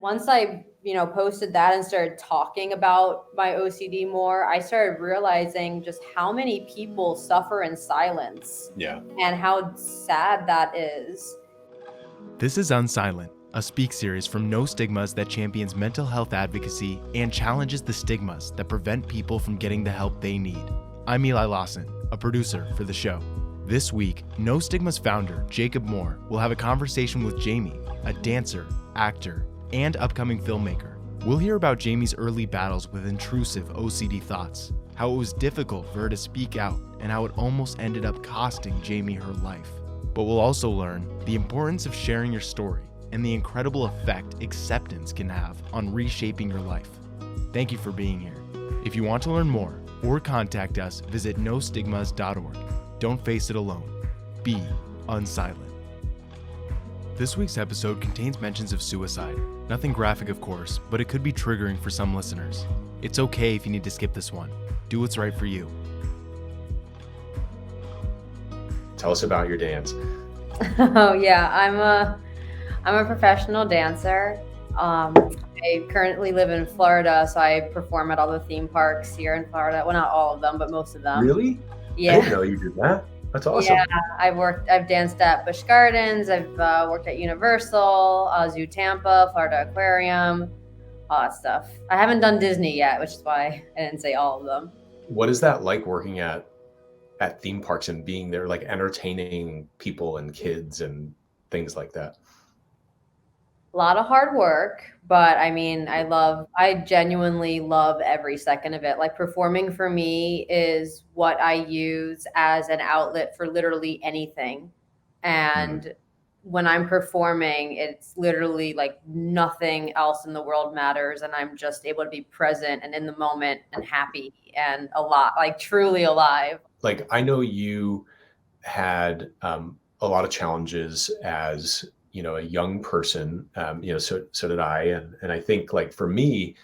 Once I, posted that and started talking about my OCD more, I started realizing just how many people suffer in silence Yeah. and how sad that is. This is UNSILENT, a speak series from NoStigmas that champions mental health advocacy and challenges the stigmas that prevent people from getting the help they need. I'm Eli Lawson, a producer for the show. This week, NoStigmas founder Jacob Moore will have a conversation with Jaimi, a dancer, actor, and upcoming filmmaker. We'll hear about Jaimi's early battles with intrusive OCD thoughts, how it was difficult for her to speak out, and how it almost ended up costing Jaimi her life. But we'll also learn the importance of sharing your story and the incredible effect acceptance can have on reshaping your life. Thank you for being here. If you want to learn more or contact us, visit nostigmas.org. Don't face it alone. Be unsilent. This week's episode contains mentions of suicide. Nothing graphic, of course, but it could be triggering for some listeners. It's okay if you need to skip this one. Do what's right for you. Tell us about your dance. Oh yeah, I'm a professional dancer. I currently live in Florida, so I perform at all the theme parks here in Florida. Well, not all of them, but most of them. Really? Yeah. I didn't know you did that. That's awesome. Yeah, I've danced at Busch Gardens. I've worked at Universal, Zoo Tampa, Florida Aquarium, all that stuff. I haven't done Disney yet, which is why I didn't say all of them. What is that like working at theme parks and being there, like entertaining people and kids and things like that? A lot of hard work, but I mean, I genuinely love every second of it. Like performing for me is what I use as an outlet for literally anything. And when I'm performing, it's literally like nothing else in the world matters. And I'm just able to be present and in the moment and happy and like truly alive. Like, I know you had a lot of challenges as a young person, so did I. And I think, like, for me,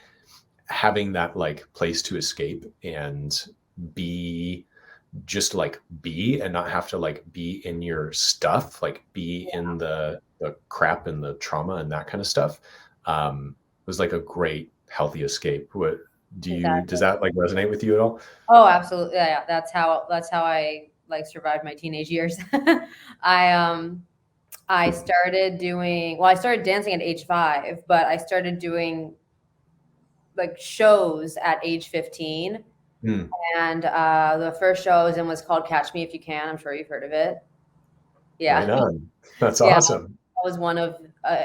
having that like place to escape and be and not have to like be in your stuff, like be in the crap and the trauma and that kind of stuff, was like a great healthy escape. Does that like resonate with you at all? Oh, absolutely. Yeah. That's how I like survived my teenage years. I started dancing at age 5, but I started doing like shows at age 15. And the first show I was in was called Catch Me If You Can. I'm sure you've heard of it. Yeah. Right on. That's Yeah. awesome. I was one of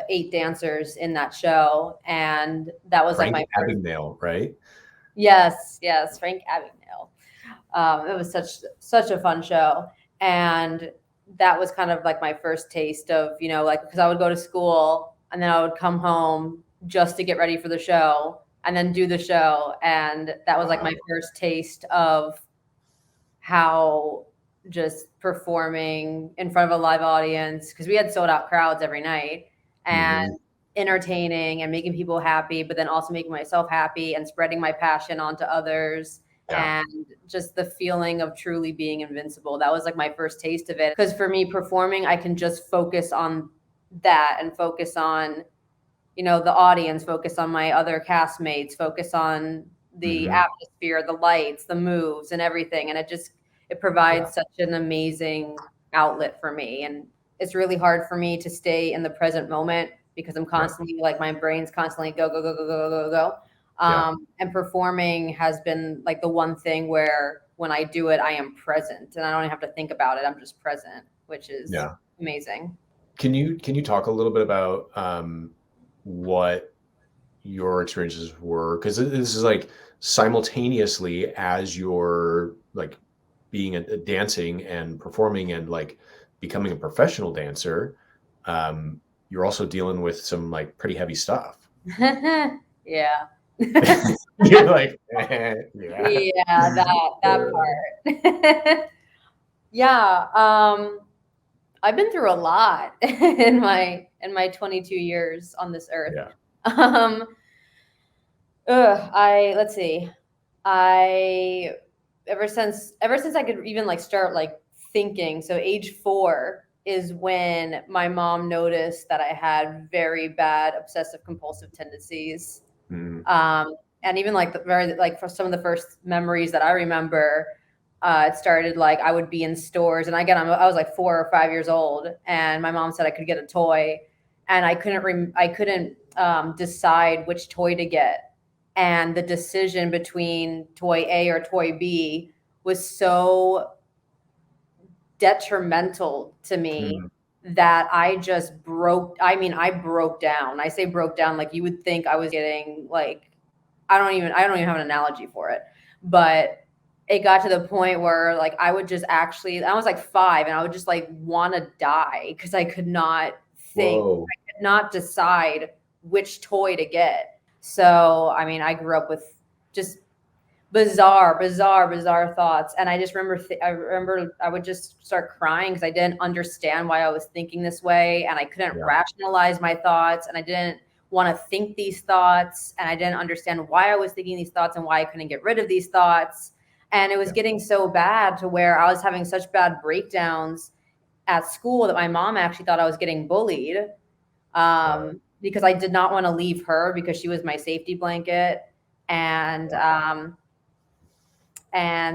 8 dancers in that show. And that was Frank like my first. Abagnale, right? Yes, Frank Abagnale. It was such a fun show. And that was kind of like my first taste of, like, because I would go to school and then I would come home just to get ready for the show and then do the show. And that was like my first taste of how just performing in front of a live audience, because we had sold out crowds every night, and entertaining and making people happy, but then also making myself happy and spreading my passion onto others. Yeah. And just the feeling of truly being invincible. That was like my first taste of it. Because for me, performing, I can just focus on that and focus on, the audience, focus on my other castmates, focus on the atmosphere, the lights, the moves, and everything. And it provides such an amazing outlet for me. And it's really hard for me to stay in the present moment because I'm constantly like, my brain's constantly go, go, go, go, go, go, go. And performing has been like the one thing where when I do it, I am present and I don't even have to think about it. I'm just present, which is amazing. Can you talk a little bit about what your experiences were? Because this is like simultaneously as you're like being dancing and performing and like becoming a professional dancer, you're also dealing with some like pretty heavy stuff. Yeah. You're like, yeah, that part. Yeah. I've been through a lot in my 22 years on this earth. Yeah. Let's see. Ever since I could even like start like thinking, so age 4, is when my mom noticed that I had very bad obsessive compulsive tendencies. Mm. And even like for some of the first memories that I remember, it started like I would be in stores, and again, I was like 4 or 5 years old, and my mom said I could get a toy, and I couldn't decide which toy to get, and the decision between toy A or toy B was so detrimental to me that I just broke. I mean, I broke down. I say broke down like you would think I was getting like I don't even have an analogy for it, but it got to the point where like I would just actually I was like 5 and I would just like want to die because I could not think. Whoa. I could not decide which toy to get. So I mean, I grew up with just bizarre thoughts, and I just remember I would just start crying because I didn't understand why I was thinking this way, and I couldn't rationalize my thoughts, and I didn't want to think these thoughts, and I didn't understand why I was thinking these thoughts and why I couldn't get rid of these thoughts. And it was getting so bad to where I was having such bad breakdowns at school that my mom actually thought I was getting bullied, because I did not want to leave her because she was my safety blanket. And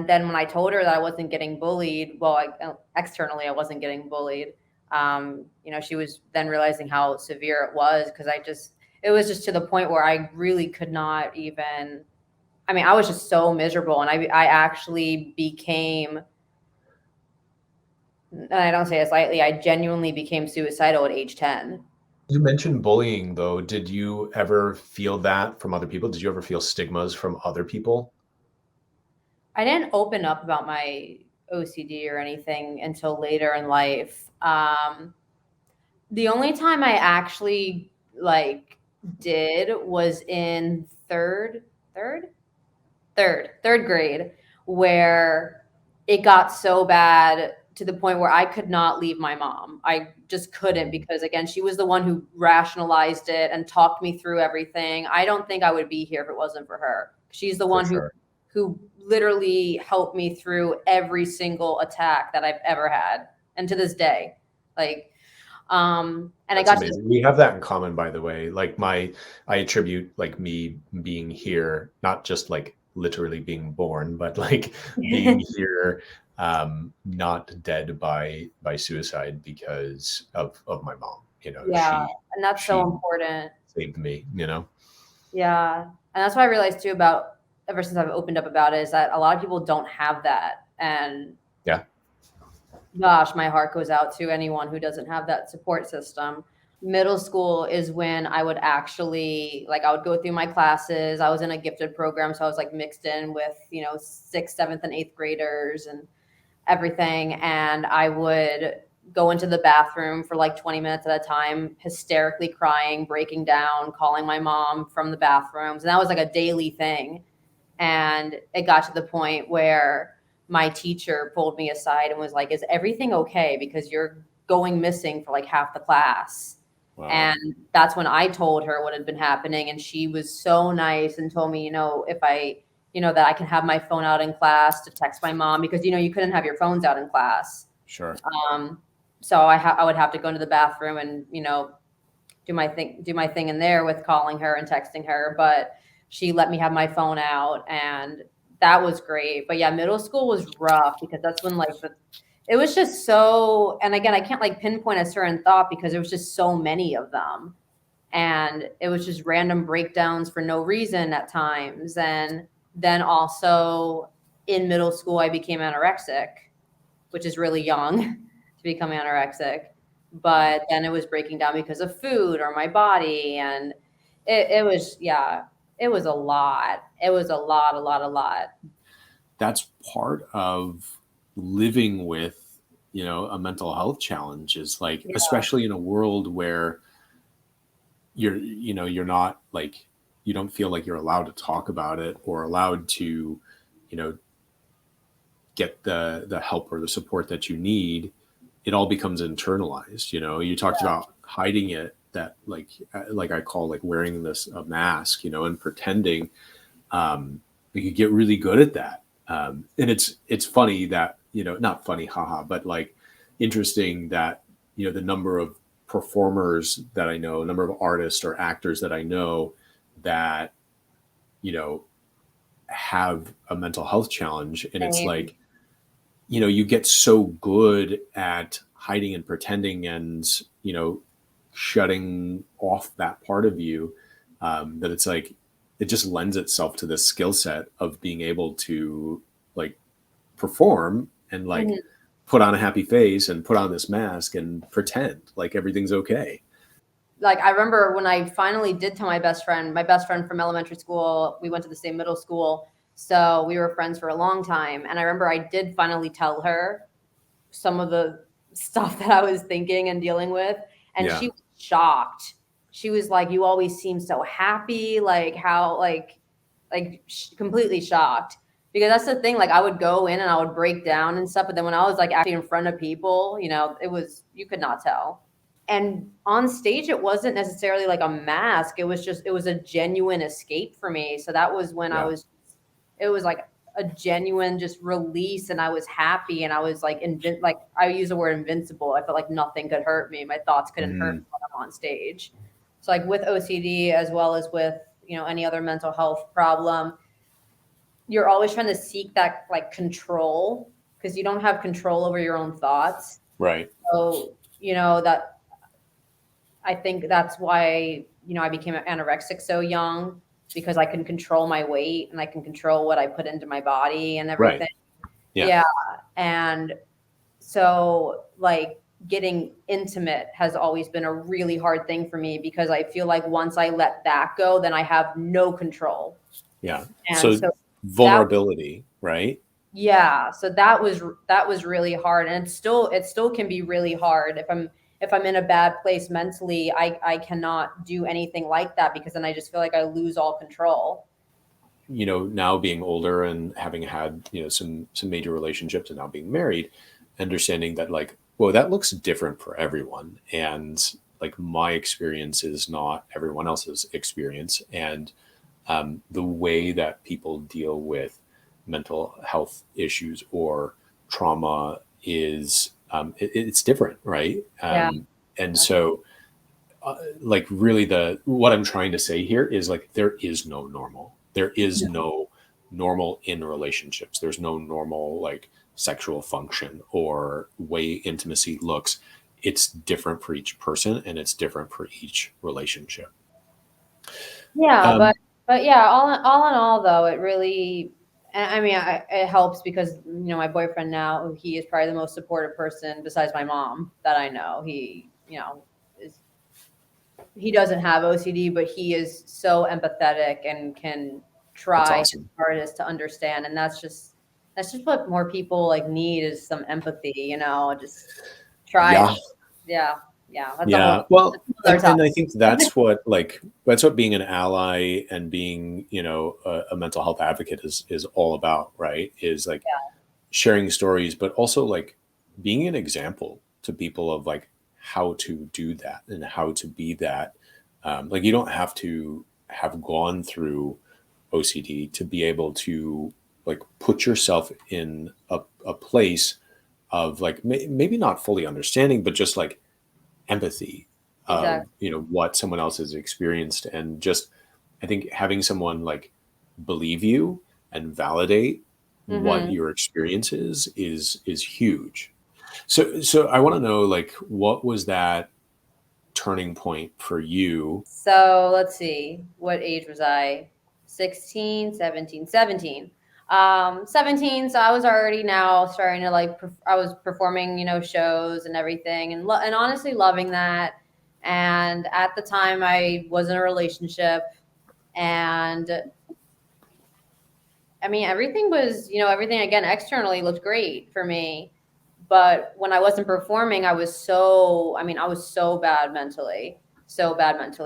then when I told her that I wasn't getting bullied, well, externally I wasn't getting bullied. She was then realizing how severe it was, because it was just to the point where I really could not even. I mean, I was just so miserable, and I actually became, and I don't say this lightly, I genuinely became suicidal at age 10. You mentioned bullying, though. Did you ever feel that from other people? Did you ever feel stigmas from other people? I didn't open up about my OCD or anything until later in life. The only time I actually did was in third grade, where it got so bad to the point where I could not leave my mom. I just couldn't, because again, she was the one who rationalized it and talked me through everything. I don't think I would be here if it wasn't for her. She's the one who literally helped me through every single attack that I've ever had. And to this day, and That's I got amazing. We have that in common, by the way. I attribute me being here, not just literally being born, but being here, not dead by suicide because of my mom. and that's so important. Saved me. Yeah, and that's what I realized too about ever since I've opened up about it, is that a lot of people don't have that. And gosh, my heart goes out to anyone who doesn't have that support system. Middle school is when I would actually I would go through my classes. I was in a gifted program, so I was mixed in with 6th, 7th, and 8th graders and everything. And I would go into the bathroom for 20 minutes at a time, hysterically crying, breaking down, calling my mom from the bathrooms. And that was a daily thing. And it got to the point where my teacher pulled me aside and was like, "Is everything okay? Because you're going missing for half the class." Wow. And that's when I told her what had been happening. And she was so nice and told me, if I, that I can have my phone out in class to text my mom, because, you couldn't have your phones out in class. Sure. So I would have to go into the bathroom and, do my thing in there with calling her and texting her. But she let me have my phone out, and that was great. But yeah, middle school was rough, because that's when it was just so, and again, I can't pinpoint a certain thought because there was just so many of them. And it was just random breakdowns for no reason at times. And then also in middle school, I became anorexic, which is really young to become anorexic. But then it was breaking down because of food or my body. And it was a lot. It was a lot. That's part of living with, a mental health challenge, is especially in a world where you're not you don't feel like you're allowed to talk about it or allowed to, get the help or the support that you need. It all becomes internalized. You talked about hiding it, that I call wearing a mask, and pretending. You get really good at that. And it's funny that, not funny, haha, but interesting that the number of performers that I know, number of artists or actors that I know that, have a mental health challenge. And it's like, you get so good at hiding and pretending and, shutting off that part of you, that it's like, it just lends itself to this skill set of being able to like perform and like put on a happy face and put on this mask and pretend like everything's okay. Like, I remember when I finally did tell my best friend from elementary school, we went to the same middle school, so we were friends for a long time. And I remember I did finally tell her some of the stuff that I was thinking and dealing with. And she was shocked. She was like, you always seem so happy. Like how, completely shocked. Because that's the thing, like I would go in and I would break down and stuff. But then when I was like actually in front of people, you could not tell. And on stage, it wasn't necessarily like a mask. It was a genuine escape for me. So that was when it was like a genuine just release, and I was happy, and I was like, I use the word invincible. I felt like nothing could hurt me. My thoughts couldn't hurt me when I'm on stage. So like with OCD, as well as with, any other mental health problem, you're always trying to seek that like control, because you don't have control over your own thoughts. Right. So, that I think that's why, I became anorexic so young, because I can control my weight and I can control what I put into my body and everything. Right. Yeah. And so like getting intimate has always been a really hard thing for me, because I feel like once I let that go, then I have no control. Yeah. And so vulnerability, right? Yeah. So that was really hard. And it still can be really hard if I'm in a bad place mentally. I cannot do anything like that, because then I just feel like I lose all control. Now being older and having had, some major relationships and now being married, understanding that like, well, that looks different for everyone. And like my experience is not everyone else's experience. And the way that people deal with mental health issues or trauma is, it's different. Right. And so like really what I'm trying to say here is like, there is no normal. There is no normal in relationships. There's no normal like sexual function or way intimacy looks. It's different for each person, and it's different for each relationship. Yeah. But yeah, all in all though, it really, I mean, it helps because, my boyfriend now, he is probably the most supportive person besides my mom that I know. He, he doesn't have OCD, but he is so empathetic and can try his hardest to understand. And that's just what more people like need, is some empathy, just try. Yeah. Well, and I think that's what being an ally and being, a mental health advocate is all about, right? Is like sharing stories, but also like being an example to people of like how to do that and how to be that. Like you don't have to have gone through OCD to be able to like put yourself in a place of like maybe not fully understanding, but just like empathy of what someone else has experienced. And just I think having someone like believe you and validate what your experience is huge. So I want to know, like, what was that turning point for you? So let's see, what age was I? 17. So I was already now starting to like, I was performing, shows and everything, and honestly loving that. And at the time I was in a relationship, and I mean, everything was, everything again, externally looked great for me. But when I wasn't performing, I was so bad mentally.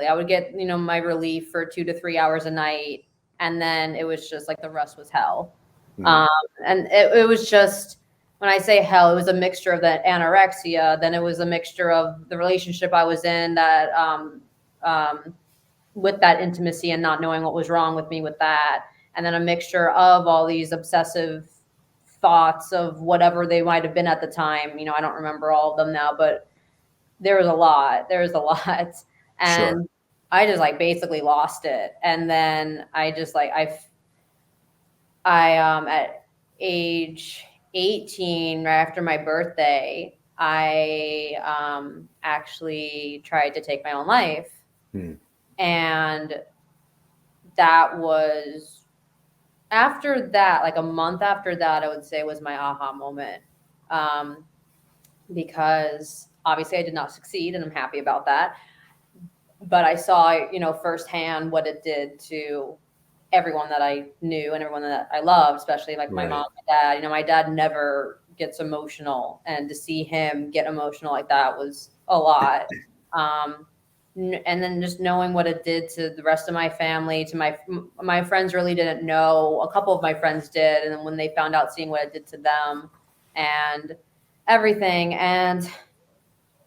I would get, my relief for 2 to 3 hours a night. And then it was just like the rest was hell. And it was just, when I say hell, it was a mixture of that anorexia. Then it was a mixture of the relationship I was in, that with that intimacy and not knowing what was wrong with me with that. And then a mixture of all these obsessive thoughts of whatever they might have been at the time. I don't remember all of them now, but there was a lot. And Sure. I just like basically lost it. And then I just like, at age 18, right after my birthday, I actually tried to take my own life. And that was, after that, like a month after that, I would say was my aha moment. Because obviously I did not succeed, and I'm happy about that. But I saw, firsthand what it did to everyone that I knew and everyone that I loved, especially like my mom, my dad. My dad never gets emotional, and to see him get emotional like that was a lot. And then just knowing what it did to the rest of my family, to my friends really didn't know. A couple of my friends did, and then when they found out, seeing what it did to them and everything, and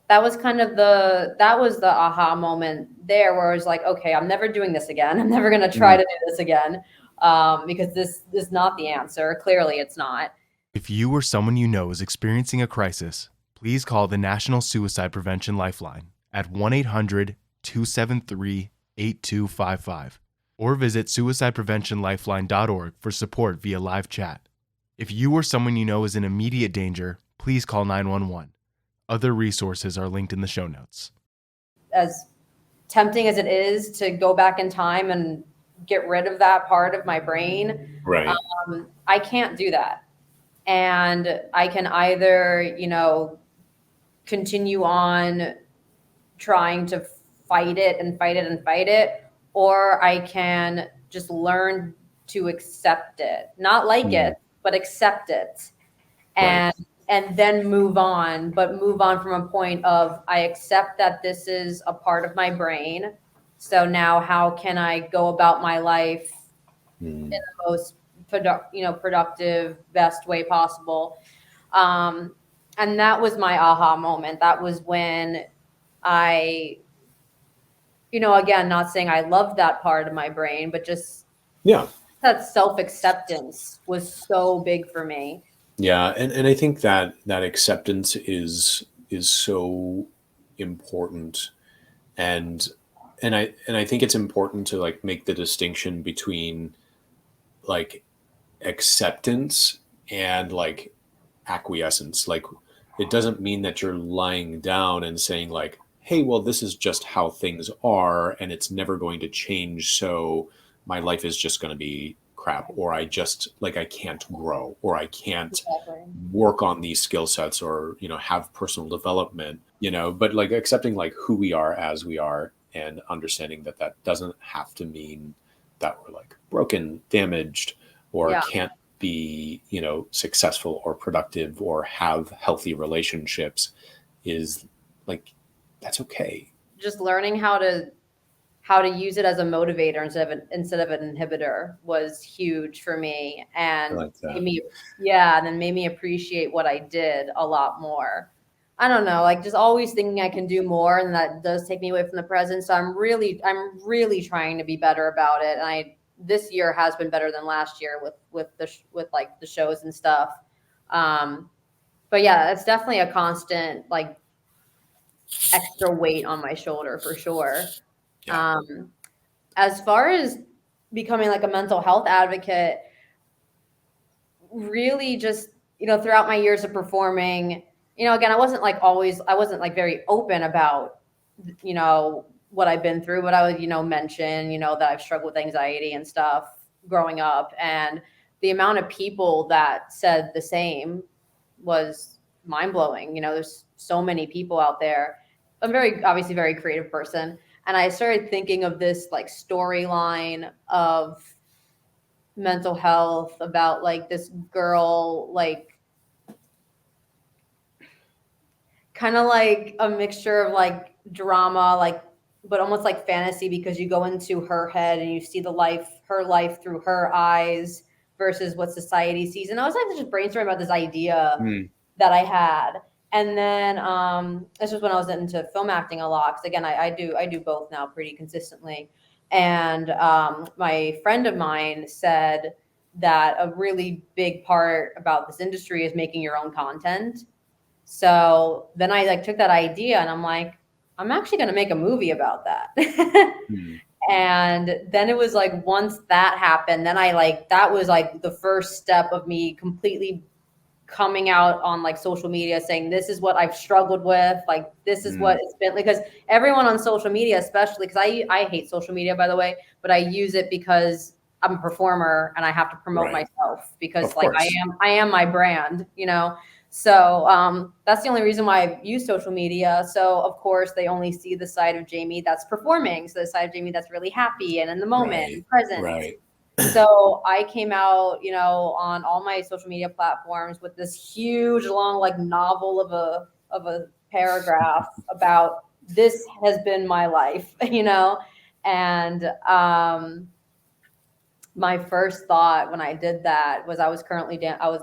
that was the aha moment there, where I was like, okay, I'm never doing this again. I'm never going to try to do this again, because this is not the answer. Clearly, it's not. If you or someone you know is experiencing a crisis, please call the National Suicide Prevention Lifeline at 1-800-273-8255 or visit suicidepreventionlifeline.org for support via live chat. If you or someone you know is in immediate danger, please call 911. Other resources are linked in the show notes. As tempting as it is to go back in time and get rid of that part of my brain, Right. I can't do that. And I can either, continue on trying to fight it, or I can just learn to accept it. Not like it, but accept it. And then move on, but move on from a point of, I accept that this is a part of my brain. So now how can I go about my life in the most productive, best way possible? And that was my aha moment. That was when I, again, not saying I loved that part of my brain, but just that self-acceptance was so big for me. Yeah, and I think that acceptance is so important, and I think it's important to like make the distinction between like acceptance and like acquiescence. Like, it doesn't mean that you're lying down and saying like, hey, well, this is just how things are and it's never going to change, so my life is just going to be crap, or I can't grow, or I can't work on these skill sets, or have personal development, but like accepting like who we are as we are, and understanding that doesn't have to mean that we're like broken, damaged, or can't be successful or productive or have healthy relationships, is like, that's okay. Just learning how to use it as a motivator instead of an inhibitor was huge for me, and made me appreciate what I did a lot more. I don't know, like just always thinking I can do more, and that does take me away from the present. So I'm really trying to be better about it. And this year has been better than last year with like the shows and stuff. But yeah, it's definitely a constant like extra weight on my shoulder for sure. As far as becoming like a mental health advocate, really just, throughout my years of performing, again, I wasn't like very open about, what I've been through, but I would, mention, that I've struggled with anxiety and stuff growing up. And the amount of people that said the same was mind blowing. There's so many people out there. I'm obviously very creative person. And I started thinking of this like storyline of mental health, about like this girl, like kind of like a mixture of like drama, like, but almost like fantasy, because you go into her head and you see her life through her eyes versus what society sees. And I was like just brainstorming about this idea that I had. And then this was when I was into film acting a lot, because again, I do both now pretty consistently. And my friend of mine said that a really big part about this industry is making your own content. So then I like took that idea and I'm like, I'm actually going to make a movie about that. And then it was like, once that happened, then that was like the first step of me completely coming out on like social media saying, this is what I've struggled with. Like, this is what it's been, because everyone on social media, especially, because I hate social media, by the way, but I use it because I'm a performer and I have to promote myself, because like I am my brand, you know? So that's the only reason why I use social media. So of course they only see the side of Jaimi that's performing. So the side of Jaimi that's really happy and in the moment and present. Right. So I came out, you know, on all my social media platforms with this huge, long, like novel of a paragraph about this has been my life, you know, and my first thought when I did that was I was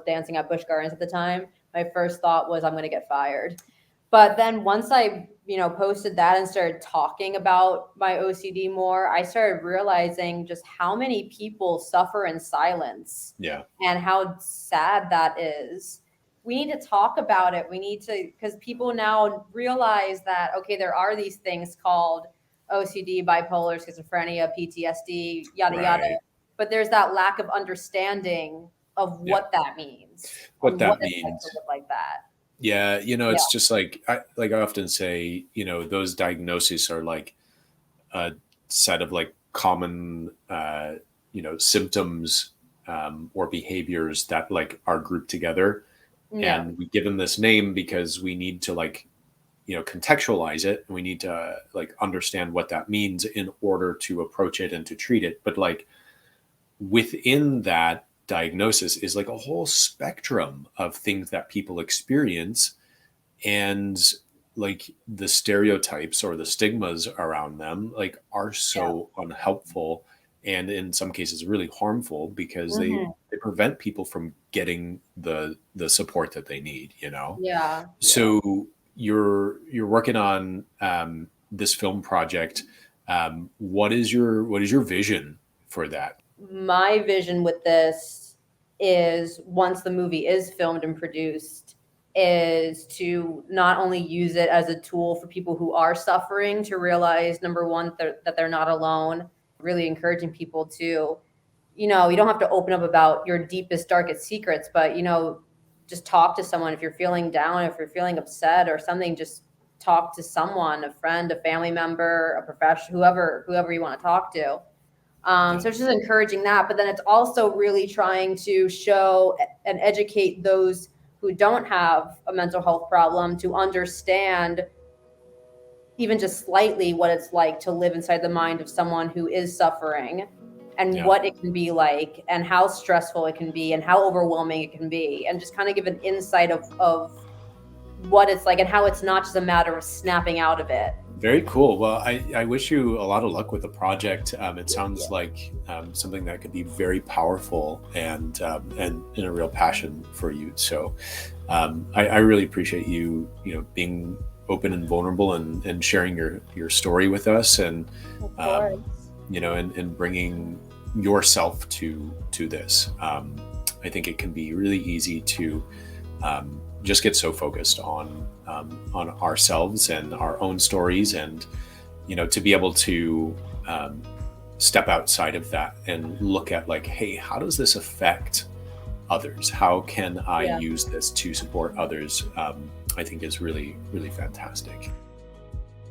dancing at Busch Gardens at the time. My first thought was I'm going to get fired. But then once I, you know, posted that and started talking about my OCD more, I started realizing just how many people suffer in silence. Yeah. And how sad that is. We need to talk about it. We need to, because people now realize that, okay, there are these things called OCD, bipolar, schizophrenia, PTSD, yada, yada. But there's that lack of understanding of what that means. What that means. To live like that. Yeah, you know, it's just like I often say, you know, those diagnoses are like a set of like common, you know, symptoms or behaviors that like are grouped together, and we give them this name because we need to like, you know, contextualize it, and we need to like understand what that means in order to approach it and to treat it. But like within that diagnosis is like a whole spectrum of things that people experience, and like the stereotypes or the stigmas around them like are so unhelpful, and in some cases really harmful, because they prevent people from getting the support that they need, you know? So you're working on this film project. What is your vision for that? My vision with this is, once the movie is filmed and produced, is to not only use it as a tool for people who are suffering to realize, number one, that they're not alone, really encouraging people to, you know, you don't have to open up about your deepest, darkest secrets, but, you know, just talk to someone. If you're feeling down, if you're feeling upset or something, just talk to someone, a friend, a family member, a professional, whoever you want to talk to. So it's just encouraging that, but then it's also really trying to show and educate those who don't have a mental health problem to understand even just slightly what it's like to live inside the mind of someone who is suffering, and what it can be like, and how stressful it can be, and how overwhelming it can be, and just kind of give an insight of what it's like and how it's not just a matter of snapping out of it. Very cool. Well, I wish you a lot of luck with the project. It sounds like something that could be very powerful and a real passion for you. So I really appreciate you being open and vulnerable and sharing your story with us, and and bringing yourself to this. I think it can be really easy to just get so focused on ourselves and our own stories, and to be able to step outside of that and look at like, hey, how does this affect others? How can I use this to support others? I think is really, really fantastic.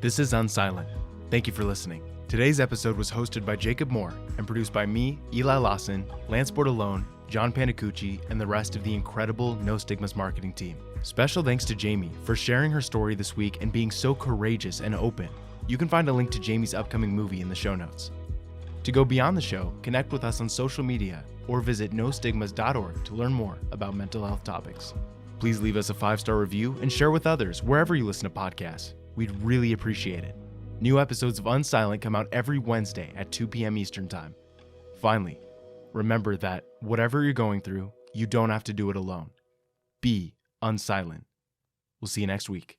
This is UNSILENT. Thank you for listening. Today's episode was hosted by Jacob Moore and produced by me, Eli Lawson, Lance Bordelone, John Panacucci, and the rest of the incredible NoStigmas marketing team. Special thanks to Jaimi for sharing her story this week and being so courageous and open. You can find a link to Jaimi's upcoming movie in the show notes. To go beyond the show, connect with us on social media or visit nostigmas.org to learn more about mental health topics. Please leave us a 5-star review and share with others wherever you listen to podcasts. We'd really appreciate it. New episodes of UNSILENT come out every Wednesday at 2 p.m. Eastern Time. Finally, remember that whatever you're going through, you don't have to do it alone. Be UNSILENT. We'll see you next week.